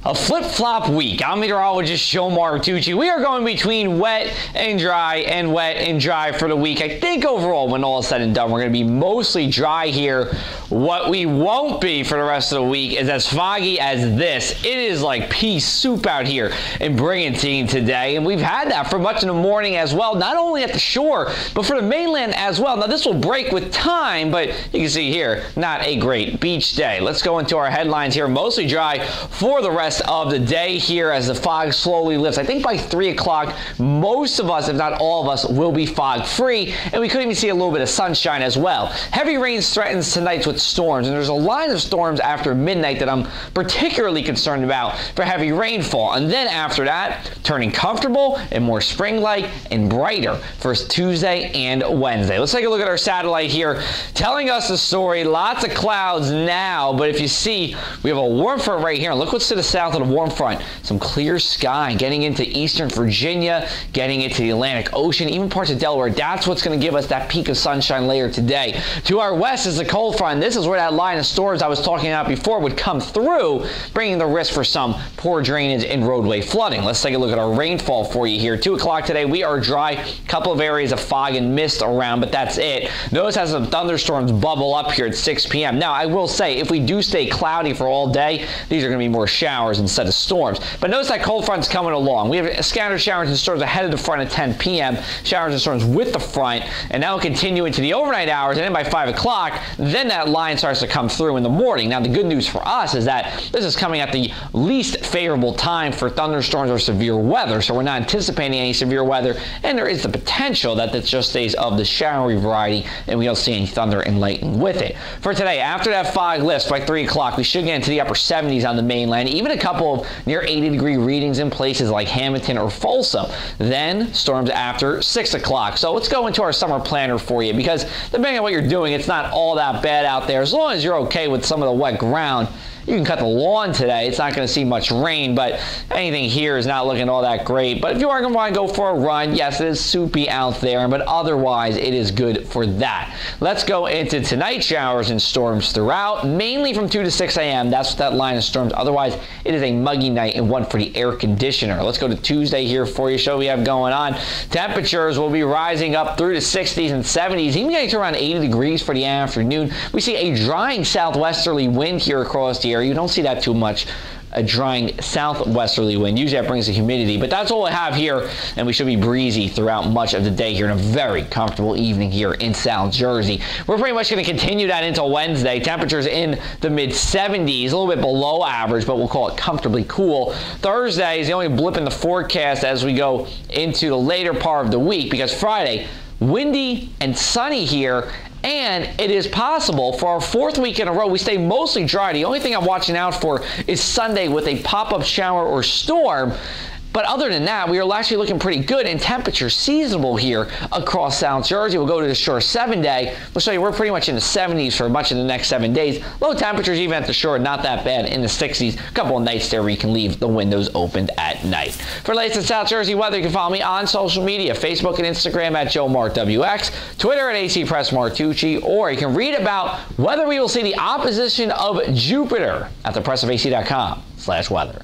A flip-flop week. I'm meteorologist Joe Martucci. We are going between wet and dry and wet and dry for the week. I think overall, when all is said and done, we're going to be mostly dry here. What we won't be for the rest of the week is as foggy as this. It is like pea soup out here in Brigantine today, and we've had that for much of the morning as well, not only at the shore, but for the mainland as well. Now, this will break with time, but you can see here, not a great beach day. Let's go into our headlines here. Mostly dry for the rest of the day here as the fog slowly lifts. I think by 3 o'clock, most of us, if not all of us, will be fog free, and we could even see a little bit of sunshine as well. Heavy rains threatens tonight with storms, and there's a line of storms after midnight that I'm particularly concerned about for heavy rainfall. And then after that, turning comfortable and more spring-like and brighter for Tuesday and Wednesday. Let's take a look at our satellite here, telling us the story. Lots of clouds now, but if you see, we have a warm front right here. Look what's to the south of the warm front. Some clear sky getting into eastern Virginia, getting into the Atlantic Ocean, even parts of Delaware. That's what's going to give us that peak of sunshine later today. To our west is the cold front. This is where that line of storms I was talking about before would come through, bringing the risk for some poor drainage and roadway flooding. Let's take a look at our rainfall for you here. 2 o'clock today, we are dry. A couple of areas of fog and mist around, but that's it. Notice how some thunderstorms bubble up here at 6 p.m. Now, I will say, if we do stay cloudy for all day, these are going to be more showers instead of storms. But notice that cold front's coming along. We have scattered showers and storms ahead of the front at 10 p.m., showers and storms with the front, and that will continue into the overnight hours, and then by 5 o'clock, then that line starts to come through in the morning. Now, the good news for us is that this is coming at the least favorable time for thunderstorms or severe weather, so we're not anticipating any severe weather, and there is the potential that it just stays of the showery variety, and we don't see any thunder and lightning with it. For today, after that fog lifts by 3 o'clock, we should get into the upper 70s on the mainland, even a couple of near 80-degree readings in places like Hamilton or Folsom. Then storms after 6 o'clock. So let's go into our summer planner for you, because depending on what you're doing, it's not all that bad out there. As long as you're okay with some of the wet ground, you can cut the lawn today. It's not going to see much rain, but anything here is not looking all that great. But if you are going to want to go for a run, yes, it is soupy out there, but otherwise it is good for that. Let's go into tonight's showers and storms throughout, mainly from 2 to 6 a.m. That's that line of storms. Otherwise, it is a muggy night and one for the air conditioner. Let's go to Tuesday here for you, show we have going on. Temperatures will be rising up through the 60s and 70s, even getting to around 80 degrees for the afternoon. We see a drying southwesterly wind here across the area. You don't see that too much, a drying southwesterly wind. Usually that brings the humidity, but that's all I have here, and we should be breezy throughout much of the day here, and a very comfortable evening here in South Jersey. We're pretty much going to continue that into Wednesday. Temperatures in the mid-70s, a little bit below average, but we'll call it comfortably cool. Thursday is the only blip in the forecast as we go into the later part of the week, because Friday, windy and sunny here, and it is possible for our 4th week in a row we stay mostly dry. The only thing I'm watching out for is Sunday with a pop-up shower or storm. But other than that, we are actually looking pretty good, and temperatures seasonable here across South Jersey. We'll go to the shore 7-day. We'll show you we're pretty much in the 70s for much of the next 7 days. Low temperatures even at the shore, not that bad, in the 60s. A couple of nights there where you can leave the windows opened at night. For the latest in South Jersey weather, you can follow me on social media, Facebook and Instagram at JoeMartWX, Twitter at ACPressMartucci, or you can read about whether we will see the opposition of Jupiter at thepressofac.com/weather.